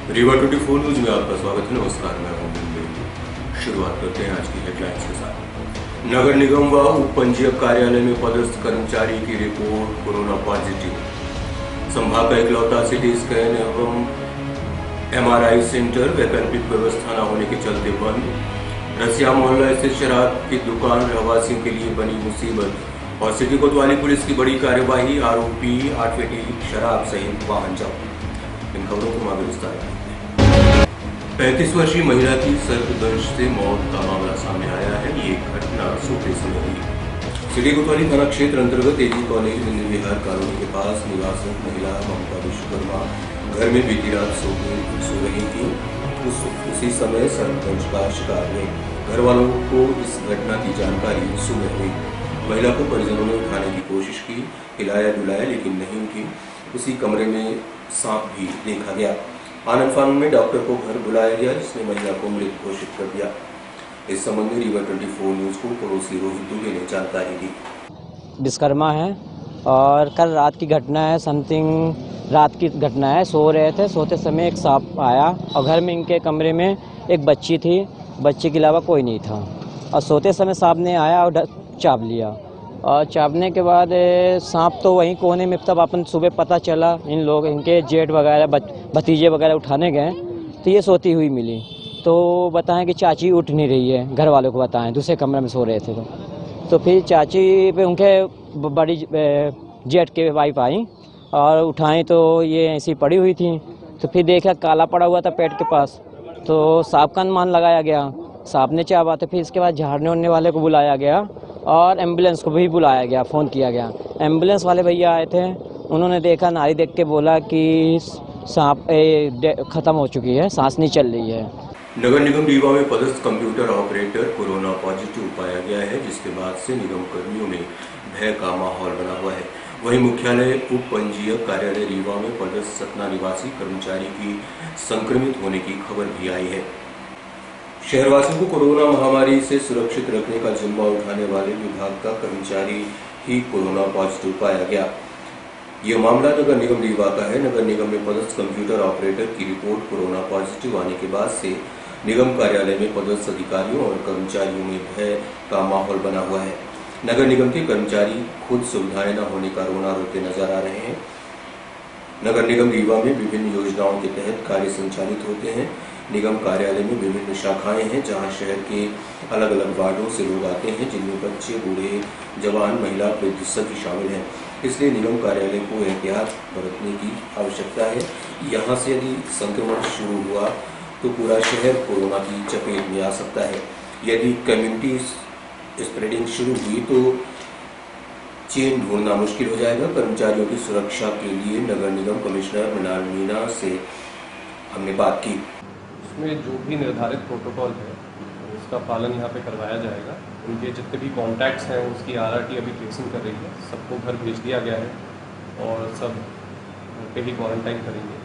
Rewa 24 news में आपका स्वागत है। नमस्कार, मैं हूं मुंबई। शुरुआत करते हैं आज की हेडलाइंस के साथ। नगर निगम व उप पंजीयक कार्यालय में पदस्थ कर्मचारी की रिपोर्ट कोरोना पॉजिटिव। संभाग का इकलौता सिटी स्कैन एवं MRI सेंटर वैकल्पिक व्यवस्था न होने के चलते बंद। रसिया मोहल्ला स्थित शराब की दुकान रहवासियों के लिए बनी मुसीबत और सिटी कोतवाली पुलिस की बड़ी कार्यवाही। आरोपी 8 पेटी शराब सहित वाहन जब्त। इन खबरों को आगे विस्तार है। 35 वर्षीय महिला की सर्पदंश से मौत का मामला सामने आया है। ये घटना सोते समय हुई। सिटी कोतवाली थाना क्षेत्र अंतर्गत एजी कॉलेज हिंदी विहार कॉलोनी के पास निवासित महिला ममता विश्वकर्मा घर में बीती रात सो रही थी। उसी समय सर्पदंश का शिकार हुई। घर वालों को इस घटना की जानकारी सुबह हुई। महिला को परिजनों ने उठाने की कोशिश की, हिलाया डुलाया, लेकिन नहीं उठी। उसी कमरे में सांप भी देखा गया। आनंद फानंद में डॉक्टर को घर बुलाया गया, जिसने महिला को मृत घोषित कर दिया। इस संबंध में रीवा 24 न्यूज को पड़ोसी रोहित दुबे ने जानकारी दी। विश्वकर्मा है और कल रात की घटना है। समथिंग रात की घटना है। सो रहे थे, सोते समय एक सांप आया और घर में इनके कमरे में एक बच्ची थी। बच्ची के अलावा कोई नहीं था और सोते समय सांप ने आया और चाप लिया। और चापने के बाद सांप तो वहीं कोने में, तब अपन सुबह पता चला इन लोग इनके जेठ वगैरह भतीजे वगैरह उठाने गए तो ये सोती हुई मिली। तो बताएं कि चाची उठ नहीं रही है। घर वालों को बताएं, दूसरे कमरे में सो रहे थे। तो फिर चाची पे उनके बड़ी जेठ के वाइफ आई और उठाई तो ये ऐसी पड़ी हुई थी। तो फिर देखा काला पड़ा हुआ था पेट के पास। तो सांप का अनुमान लगाया गया, सांप ने चाहा। तो फिर इसके बाद झाड़ने उड़ने वाले को बुलाया गया और एम्बुलेंस को भी बुलाया गया, फ़ोन किया गया। एम्बुलेंस वाले भैया आए थे, उन्होंने देखा, नारी देख के बोला कि सांप ख़त्म हो चुकी है, सांस नहीं चल रही है। नगर निगम रीवा में पदस्थ कंप्यूटर ऑपरेटर कोरोना पॉजिटिव पाया गया है, जिसके बाद से निगम कर्मियों में भय का माहौल बना हुआ है। वहीं मुख्यालय उप पंजीयक कार्यालय रीवा में पदस्थ सतना निवासी कर्मचारी की संक्रमित होने की खबर भी आई है। शहरवासियों को कोरोना महामारी से सुरक्षित रखने का जिम्मा उठाने वाले विभाग का कर्मचारी ही कोरोना पॉजिटिव पाया गया। यह मामला नगर निगम रीवा का है। नगर निगम में पदस्थ कंप्यूटर ऑपरेटर की रिपोर्ट कोरोना पॉजिटिव आने के बाद से निगम कार्यालय में पदस्थ अधिकारियों और कर्मचारियों में भय का माहौल बना हुआ है। नगर निगम के कर्मचारी खुद सुविधाएं न होने का रोना रोते नजर आ रहे हैं। नगर निगम रीवा में विभिन्न योजनाओं के तहत कार्य संचालित होते हैं। निगम कार्यालय में विभिन्न शाखाएं हैं, जहां शहर के अलग अलग वार्डों से लोग आते हैं, जिनमें बच्चे, बूढ़े, जवान, महिला, वृद्ध सभी शामिल हैं। इसलिए निगम कार्यालय को एहतियात बरतने की आवश्यकता है। यहाँ से यदि संक्रमण शुरू हुआ तो पूरा शहर कोरोना की चपेट में आ सकता है। यदि कम्युनिटी स्प्रेडिंग शुरू हुई तो चेन ढूंढना मुश्किल हो जाएगा। कर्मचारियों की सुरक्षा के लिए नगर निगम कमिश्नर मृणाल मीणा से हमने बात की। उसमें जो भी निर्धारित प्रोटोकॉल है उसका पालन यहाँ पे करवाया जाएगा। उनके जितने भी कॉन्टैक्ट्स हैं उसकी RRT अभी ट्रेसिंग कर रही है। सबको घर भेज दिया गया है और सब घर पे ही क्वारंटाइन करेंगे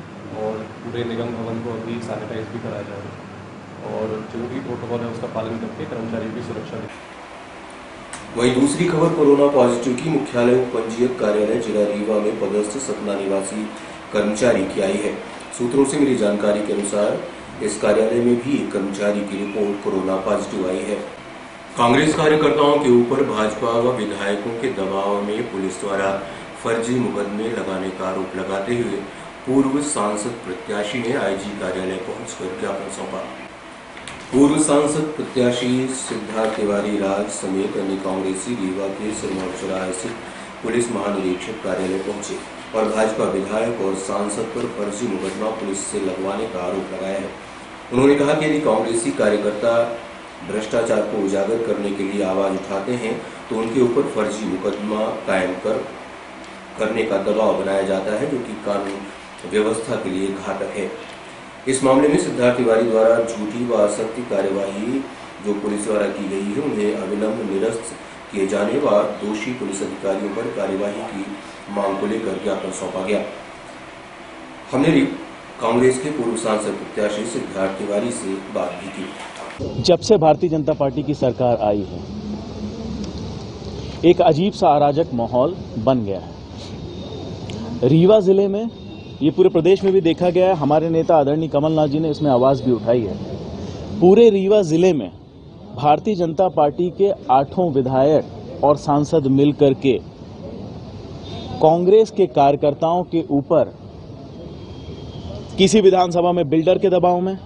और पूरे निगम भवन को अभी सैनिटाइज भी कराया जाएगा और जो भी प्रोटोकॉल है उसका पालन करके कर्मचारियों की सुरक्षा। वहीं दूसरी खबर कोरोना पॉजिटिव की मुख्यालय उप पंजीयक कार्यालय जिला रीवा में पदस्थ सतना निवासी कर्मचारी की आई है। सूत्रों से मिली जानकारी के अनुसार इस कार्यालय में भी एक कर्मचारी की रिपोर्ट कोरोना पॉजिटिव आई है। कांग्रेस कार्यकर्ताओं के ऊपर भाजपा व विधायकों के दबाव में पुलिस द्वारा फर्जी मुकदमे लगाने का आरोप लगाते हुए पूर्व सांसद प्रत्याशी ने IG कार्यालय पहुंचकर ज्ञापन सौंपा। पूर्व सांसद प्रत्याशी सिद्धार्थ तिवारी राज समेत अन्य कांग्रेसी रीवा के सिरमौर चौराहे स्थित पुलिस महानिरीक्षक कार्यालय पहुंचे और भाजपा विधायक और सांसद पर फर्जी मुकदमा पुलिस से लगवाने का आरोप लगाया है। उन्होंने कहा कि यदि कांग्रेसी कार्यकर्ता भ्रष्टाचार को उजागर करने के लिए आवाज उठाते हैं तो उनके ऊपर फर्जी मुकदमा कायम करने का दबाव बनाया जाता है, जो कि कानून व्यवस्था के लिए घातक है। इस मामले में सिद्धार्थ तिवारी द्वारा झूठी व असत्य कार्यवाही जो पुलिस द्वारा की गई है उन्हें अविलंब निरस्त किए जाने व दोषी पुलिस अधिकारियों पर कार्यवाही की मांग को लेकर ज्ञापन सौंपा गया। हमने कांग्रेस के पूर्व सांसद प्रत्याशी सिद्धार्थ तिवारी से बात भी की। जब से भारतीय जनता पार्टी की सरकार आई है, एक अजीब सा अराजक माहौल बन गया है। रीवा जिले में ये पूरे प्रदेश में भी देखा गया है। हमारे नेता आदरणीय कमलनाथ जी ने इसमें आवाज भी उठाई है। पूरे रीवा जिले में भारतीय जनता पार्टी के 8 विधायक और सांसद मिलकर के कांग्रेस के कार्यकर्ताओं के ऊपर किसी विधानसभा में बिल्डर के दबाव में,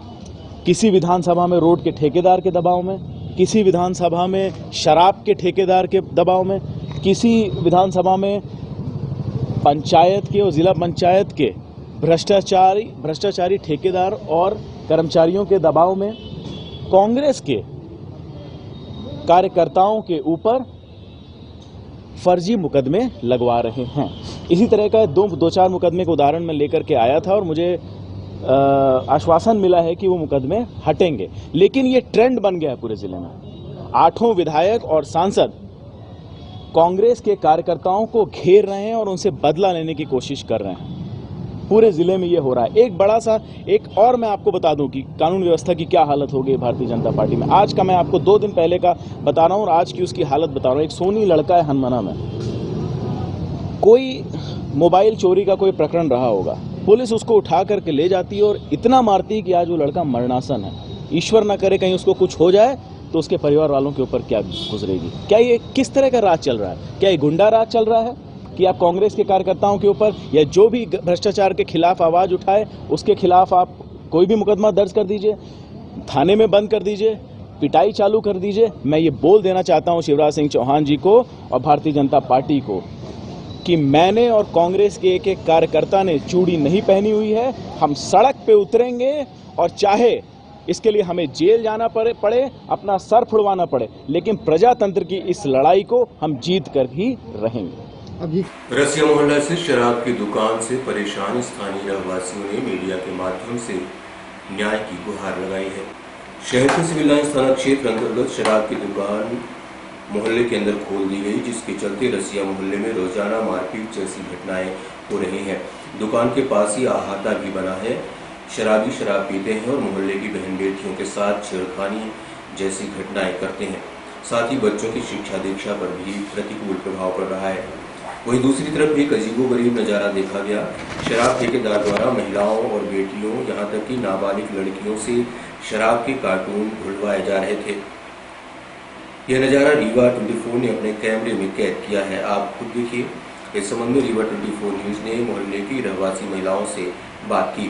किसी विधानसभा में रोड के ठेकेदार के दबाव में, किसी विधानसभा में शराब के ठेकेदार के दबाव में, किसी विधानसभा में पंचायत के और जिला पंचायत के भ्रष्टाचारी ठेकेदार और कर्मचारियों के दबाव में कांग्रेस के कार्यकर्ताओं के ऊपर फर्जी मुकदमे लगवा रहे हैं। इसी तरह का दो चार मुकदमे का उदाहरण मैं लेकर के आया था और मुझे आश्वासन मिला है कि वो मुकदमे हटेंगे। लेकिन ये ट्रेंड बन गया है पूरे जिले में। 8 विधायक और सांसद कांग्रेस के कार्यकर्ताओं को घेर रहे हैं और उनसे बदला लेने की कोशिश कर रहे हैं। पूरे जिले में ये हो रहा है। एक और मैं आपको बता दूं कि कानून व्यवस्था की क्या हालत हो गई भारतीय जनता पार्टी में। आज का मैं आपको 2 दिन पहले का बता रहा हूं और आज की उसकी हालत बता रहा हूं। एक सोनी लड़का है हनुमाना में, कोई मोबाइल चोरी का कोई प्रकरण रहा होगा, पुलिस उसको उठा करके ले जाती है और इतना मारती है कि आज वो लड़का मरणासन है। ईश्वर न करे कहीं उसको कुछ हो जाए तो उसके परिवार वालों के ऊपर क्या गुजरेगी। क्या ये किस तरह का राज चल रहा है? क्या ये गुंडा राज चल रहा है कि आप कांग्रेस के कार्यकर्ताओं के ऊपर या जो भी भ्रष्टाचार के खिलाफ आवाज उठाए उसके खिलाफ आप कोई भी मुकदमा दर्ज कर दीजिए, थाने में बंद कर दीजिए, पिटाई चालू कर दीजिए। मैं ये बोल देना चाहता हूं शिवराज सिंह चौहान जी को और भारतीय जनता पार्टी को कि मैंने और कांग्रेस के एक कार्यकर्ता ने चूड़ी नहीं पहनी हुई है। हम सड़क पे उतरेंगे और चाहे इसके लिए हमें जेल जाना पड़े, अपना सर फुड़वाना पड़े, लेकिन प्रजातंत्र की इस लड़ाई को हम जीत कर ही रहेंगे। रसिया मोहल्ला से शराब की दुकान से परेशान स्थानीय रहवासियों ने मीडिया के माध्यम से न्याय की गुहार लगाई है। शहर के सिविल लाइंस थाना क्षेत्र अंतर्गत शराब की दुकान मोहल्ले के अंदर खोल दी गई, जिसके चलते रसिया मोहल्ले में रोजाना मारपीट जैसी घटनाएं हो रही हैं। दुकान के पास ही अहाता भी बना है। शराबी शराब पीते हैं और मोहल्ले की बहन बेटियों के साथ छेड़खानी जैसी घटनाएं करते हैं। साथ ही बच्चों की शिक्षा दीक्षा पर भी प्रतिकूल प्रभाव पड़ रहा है। वहीं दूसरी तरफ एक अजीबोगरीब नज़ारा देखा गया। शराब ठेकेदार द्वारा महिलाओं और बेटियों यहाँ तक कि नाबालिग लड़कियों से शराब के कार्टून ढुलवाए जा रहे थे। यह नज़ारा रीवा 24 ने अपने कैमरे में कैद किया है। आप खुद देखिए। इस संबंध में रीवा 24 न्यूज ने मोहल्ले की रहवासी महिलाओं से बात की।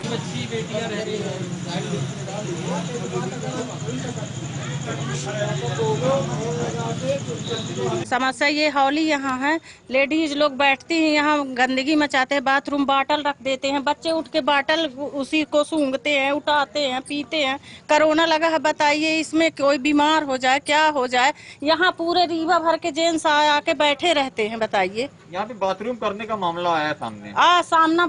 बच्ची बेटियां रह रही हैं। समस्या ये हौली यहाँ है, लेडीज लोग बैठती हैं यहाँ, गंदगी मचाते हैं, बाथरूम बाटल रख देते हैं, बच्चे उठ के बाटल उसी को सूंघते हैं, उठाते हैं, पीते हैं। कोरोना लगा है, बताइए इसमें कोई बीमार हो जाए, क्या हो जाए। यहाँ पूरे रीवा भर के जेंट्स आके बैठे रहते हैं, बताइए। यहाँ पे बाथरूम करने का मामला आया सामने। सामना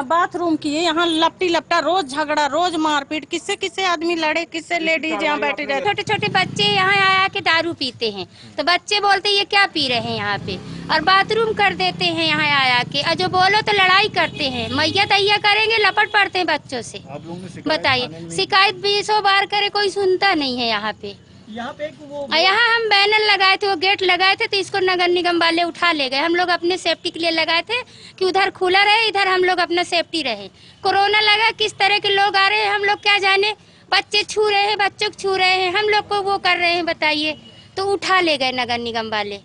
बाथरूम की है, यहाँ लपटी लपटा, रोज झगड़ा, रोज मारपीट, किससे आदमी लड़े, किससे लेडीज यहाँ बैठे रहते। छोटे छोटे बच्चे यहाँ आया के दारू पीते हैं, तो बच्चे बोलते ये क्या पी रहे हैं यहाँ पे, और बाथरूम कर देते हैं यहाँ आया के, और जो बोलो तो लड़ाई करते हैं, मैया तैया करेंगे, लपट पड़ते हैं बच्चों से। बताइए, शिकायत 20 बार करे, कोई सुनता नहीं है यहाँ पे। यहाँ हम बैनर लगाए थे, वो गेट लगाए थे, तो इसको नगर निगम वाले उठा ले गए। हम लोग अपने सेफ्टी के लिए लगाए थे कि उधर खुला रहे, इधर हम लोग अपना सेफ्टी रहे। कोरोना लगा, किस तरह के लोग आ रहे हैं हम लोग क्या जाने, बच्चे छू रहे हैं, बच्चों को छू रहे हैं, हम लोग को वो कर रहे हैं, बताइए। तो उठा ले गए नगर निगम वाले,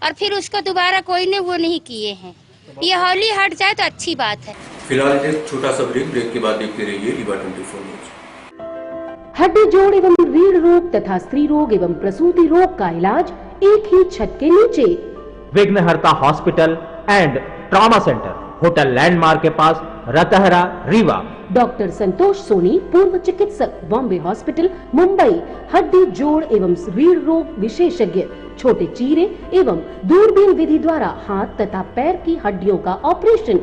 और फिर उसको दोबारा कोई ने वो नहीं किए हैं। ये हौली हट जाए तो अच्छी बात है। फिलहाल एक छोटा सा ब्रेक के बाद देखते रहिए रीवा 24 न्यूज। हड्डी जोड़ एवं रीढ़ रोग तथा स्त्री रोग एवं प्रसूति रोग का इलाज एक ही छत के नीचे। विघ्नहर्ता hospital and trauma centre, hotel landmark के पास, रतहरा, रीवा। डॉक्टर संतोष सोनी, पूर्व चिकित्सक, बॉम्बे हॉस्पिटल, मुंबई। हड्डी जोड़ एवं रीढ़ रोग विशेषज्ञ, छोटे चीरे एवं दूरबीन विधि द्वारा हाथ तथा पैर की हड्डियों का ऑपरेशन।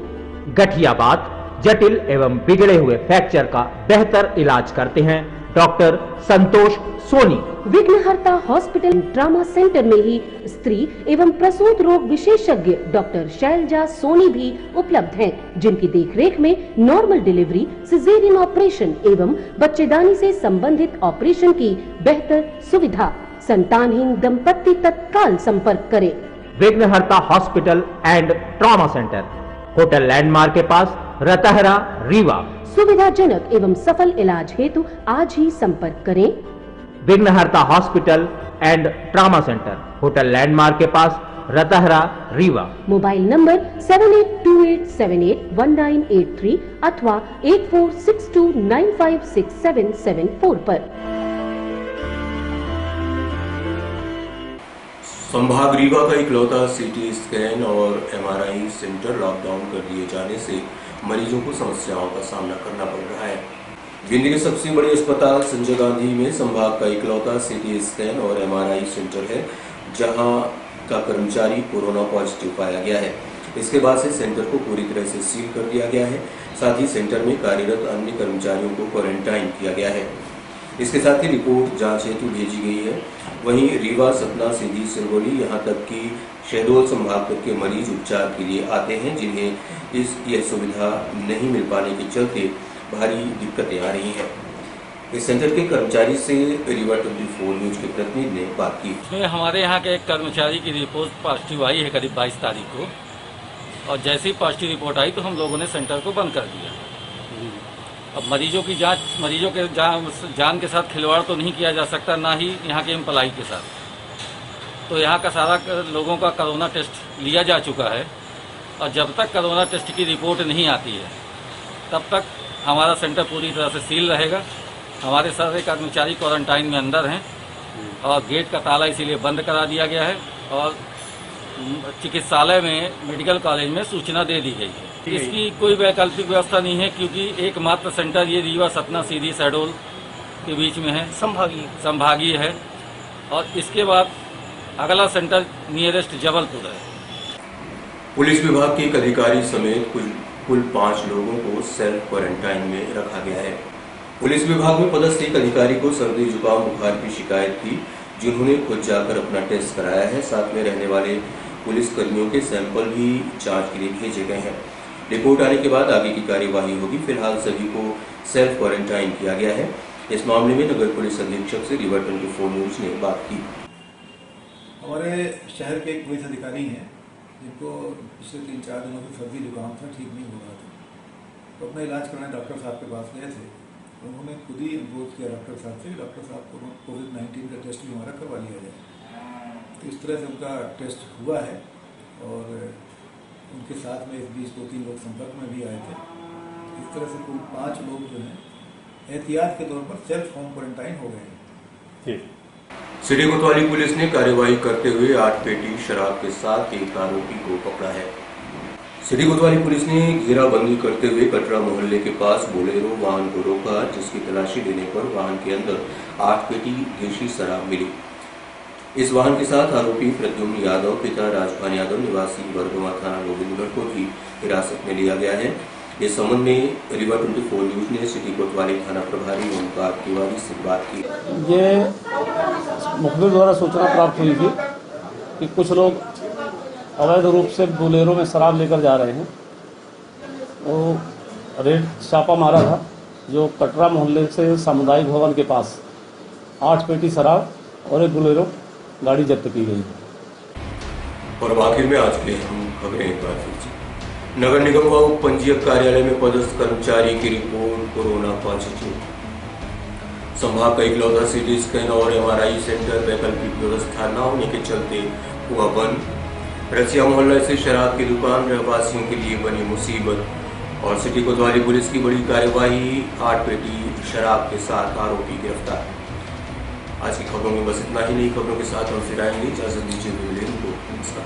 गठियाबात, जटिल एवं बिगड़े हुए फ्रैक्चर का बेहतर इलाज करते हैं डॉक्टर संतोष सोनी। विघ्नहर्ता हॉस्पिटल ट्रॉमा सेंटर में ही स्त्री एवं प्रसूत रोग विशेषज्ञ डॉक्टर शैलजा सोनी भी उपलब्ध हैं, जिनकी देखरेख में नॉर्मल डिलीवरी, सिजेरियन ऑपरेशन एवं बच्चेदानी से संबंधित ऑपरेशन की बेहतर सुविधा। संतानहीन दंपत्ति तत्काल संपर्क करें। विघ्नहर्ता hospital and trauma centre, hotel landmark के पास, रतहरा रीवा। सुविधाजनक एवं सफल इलाज हेतु आज ही संपर्क करें। विघ्नहर्ता hospital and trauma centre, hotel landmark के पास, रतहरा रीवा। मोबाइल नंबर 7828781983 अथवा 8462956774 पर। संभाग रीवा का इकलौता सीटी स्कैन और एमआरआई सेंटर लॉकडाउन कर दिए जाने से मरीजों को समस्याओं का सामना करना पड़ रहा है। भिंड के सबसे बड़े अस्पताल संजय गांधी में संभाग का इकलौता सीटी स्कैन और एमआरआई सेंटर है, जहां का कर्मचारी कोरोना पॉजिटिव पाया गया है। इसके बाद से सेंटर को पूरी तरह से सील कर दिया गया है। साथ ही सेंटर में कार्यरत अन्य कर्मचारियों को क्वारंटाइन किया गया है। इसके साथ ही रिपोर्ट जांच हेतु भेजी गई है। वहीं रीवा, सतना, सीधी, सिरगोली, यहां तक कि शहडोल संभाग तक के मरीज उपचार के लिए आते हैं, जिन्हें यह सुविधा नहीं मिल पाने के चलते भारी दिक्कतें आ रही हैं। इस सेंटर के कर्मचारी से रीवा 24 न्यूज के प्रतिनिधि ने बात की। हमारे यहाँ के एक कर्मचारी की रिपोर्ट पॉजिटिव आई है करीब 22 तारीख को, और जैसे ही पॉजिटिव रिपोर्ट आई तो हम लोगों ने सेंटर को बंद कर दिया। अब मरीजों की जांच, मरीजों के जान के साथ खिलवाड़ तो नहीं किया जा सकता, ना ही यहाँ के एम्प्लॉई के साथ। तो यहाँ का सारा लोगों का कोरोना टेस्ट लिया जा चुका है, और जब तक कोरोना टेस्ट की रिपोर्ट नहीं आती है तब तक हमारा सेंटर पूरी तरह से सील रहेगा। हमारे सारे कर्मचारी क्वारंटाइन में अंदर हैं और गेट का ताला इसीलिए बंद करा दिया गया है, और चिकित्सालय में, मेडिकल कॉलेज में सूचना दे दी गई है। इसकी कोई वैकल्पिक व्यवस्था नहीं है, क्योंकि एकमात्र सेंटर ये रीवा, सतना, सीधी, शहडोल के बीच में है, संभागीय है, और इसके बाद अगला सेंटर नियरेस्ट जबलपुर है। पुलिस विभाग के एक अधिकारी समेत कुल 5 लोगों को सेल्फ क्वारंटाइन में रखा गया है। पुलिस विभाग में पदस्थ एक अधिकारी को सर्दी, जुकाम, बुखार की शिकायत थी, जिन्होंने खुद जाकर अपना टेस्ट कराया है। साथ में रहने वाले पुलिस कर्मियों के सैंपल भी जांच के लिए भेजे गए हैं। रिपोर्ट आने के बाद आगे की कार्यवाही होगी। फिलहाल सभी को सेल्फ क्वारंटाइन किया गया है। इस मामले में नगर पुलिस अधीक्षक से रीवा 24 न्यूज ने बात की। हमारे शहर के एक पुलिस अधिकारी हैं जिनको पिछले 3-4 दिनों से सर्दी जुकाम था, ठीक नहीं हो रहा था, तो अपना इलाज कराने डॉक्टर साहब के पास गए थे। उन्होंने खुद ही अनुरोध किया डॉक्टर साहब से, डॉक्टर साहब को कोविड-19 का टेस्ट भी हमारा करवा लिया जाए। तो इस तरह से उनका टेस्ट हुआ है, और उनके साथ में इस बीच 2-3 लोग संपर्क में भी आए थे। इस तरह से कुल 5 लोग जो हैं एहतियात के तौर पर सेल्फ होम क्वारंटाइन हो गए हैं। सिटी कोतवाली पुलिस ने कार्यवाही करते हुए 8 पेटी शराब के साथ एक आरोपी को पकड़ा है। सिटी कोतवाली पुलिस ने घेराबंदी करते हुए कटरा मोहल्ले के पास बोलेरो वाहन को रोका, जिसकी तलाशी लेने पर वाहन के अंदर 8 पेटी देशी शराब मिली। इस वाहन के साथ आरोपी प्रद्युम्न यादव, पिता राजभान यादव, निवासी वर्गमा थाना गोविंदगढ़ को भी हिरासत में लिया गया है। इस संबंध में रीवा 24 न्यूज ने सिटी कोतवाली थाना प्रभारी ओमकार तिवारी से बात की। ये मुखबिर द्वारा सूचना प्राप्त हुई थी कि कुछ लोग अवैध रूप से बोलेरो में शराब लेकर जा रहे हैं। वो रेड छापा मारा था, जो कटरा मोहल्ले से सामुदायिक भवन के पास 8 पेटी शराब और एक बोलेरो गाड़ी जब्त की गई। और आखिर में आज के हम खबरें एक बार फिर से। नगर निगम व उप पंजीयक कार्यालय में पदस्थ कर्मचारी की रिपोर्ट कोरोना पॉजिटिव। संभाग का इकलौता सीटी स्कैन और एमआरआई सेंटर वैकल्पिक व्यवस्था न होने के चलते हुआ बंद। रसिया मोहल्ला से शराब की दुकान रहवासियों के लिए बनी मुसीबत। और सिटी कोतवाली पुलिस की बड़ी कार्यवाही, 8 पेटी शराब के साथ आरोपी गिरफ्तार। आज की खबरों में बस इतना ही। नई खबरों के साथ हम फिर आएंगे। इजाजत दीजिए। नमस्कार।